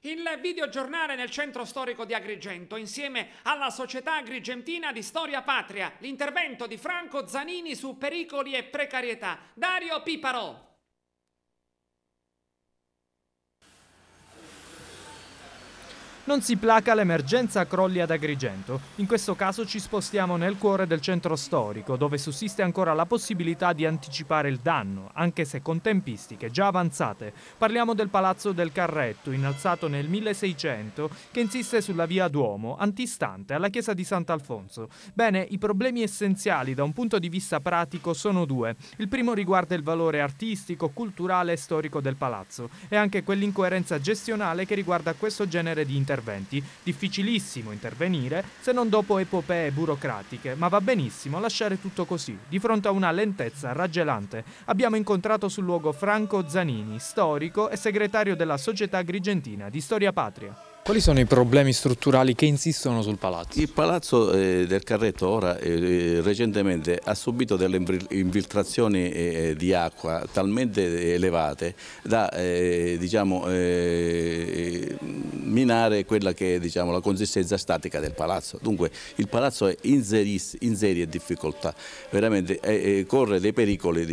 Il videogiornale nel centro storico di Agrigento, insieme alla Società Agrigentina di Storia Patria. L'intervento di Franco Zanini su pericoli e precarietà. Dario Piparo. Non si placa l'emergenza crolli ad Agrigento. In questo caso ci spostiamo nel cuore del centro storico, dove sussiste ancora la possibilità di anticipare il danno, anche se con tempistiche già avanzate. Parliamo del Palazzo del Carretto, innalzato nel 1600, che insiste sulla via Duomo, antistante alla chiesa di Sant'Alfonso. Bene, i problemi essenziali da un punto di vista pratico sono due. Il primo riguarda il valore artistico, culturale e storico del palazzo, e anche quell'incoerenza gestionale che riguarda questo genere di interventi. Difficilissimo intervenire se non dopo epopee burocratiche, ma va benissimo lasciare tutto così, di fronte a una lentezza raggelante. Abbiamo incontrato sul luogo Franco Zanini, storico e segretario della Società Agrigentina di Storia Patria. Quali sono i problemi strutturali che insistono sul palazzo? Il palazzo del Carretto ora recentemente ha subito delle infiltrazioni di acqua talmente elevate da minare quella che è la consistenza statica del palazzo. Dunque il palazzo è in serie difficoltà, veramente corre dei pericoli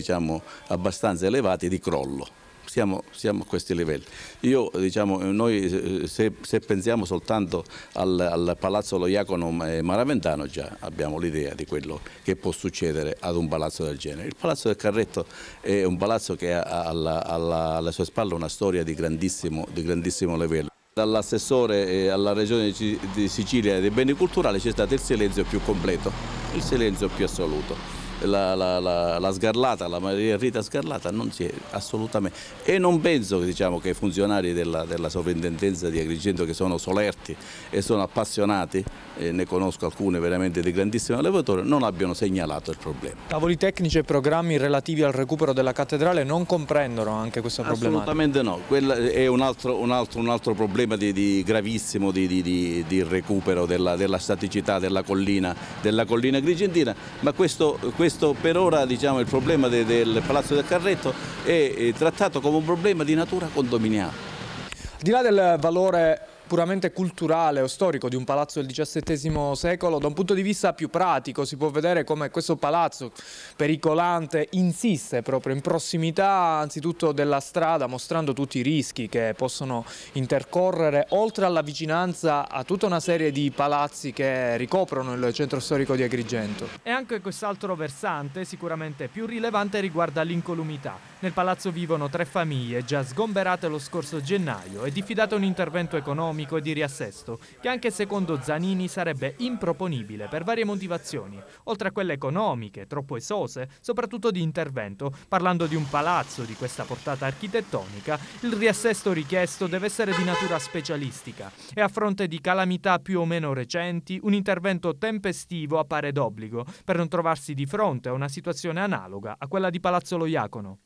abbastanza elevati di crollo. Siamo a questi livelli. Noi se pensiamo soltanto al Palazzo Lo Iacono Maraventano già abbiamo l'idea di quello che può succedere ad un palazzo del genere. Il Palazzo del Carretto è un palazzo che ha alle sue spalle una storia di grandissimo livello. Dall'assessore alla Regione di Sicilia dei beni culturali c'è stato il silenzio più completo, il silenzio più assoluto. La Sgarlata, la Maria Rita Sgarlata non si è assolutamente, e non penso che i funzionari della sovrintendenza di Agrigento, che sono solerti e sono appassionati, ne conosco alcune veramente di grandissimo lavoratore, non abbiano segnalato il problema. Tavoli tecnici e programmi relativi al recupero della cattedrale non comprendono anche questa problematica? Assolutamente no, quello è un altro problema gravissimo di recupero della staticità della collina agrigentina, ma questo per ora il problema del Palazzo del Carretto è trattato come un problema di natura condominiale. Al di là del valore puramente culturale o storico di un palazzo del XVII secolo, da un punto di vista più pratico si può vedere come questo palazzo pericolante insiste proprio in prossimità anzitutto della strada, mostrando tutti i rischi che possono intercorrere, oltre alla vicinanza a tutta una serie di palazzi che ricoprono il centro storico di Agrigento. E anche quest'altro versante, sicuramente più rilevante, riguarda l'incolumità. Nel palazzo vivono 3 famiglie già sgomberate lo scorso gennaio e diffidate un intervento economico e di riassesto che anche secondo Zanini sarebbe improponibile per varie motivazioni, oltre a quelle economiche, troppo esose, soprattutto di intervento. Parlando di un palazzo di questa portata architettonica, il riassesto richiesto deve essere di natura specialistica e a fronte di calamità più o meno recenti un intervento tempestivo appare d'obbligo per non trovarsi di fronte a una situazione analoga a quella di Palazzo Lo Iacono.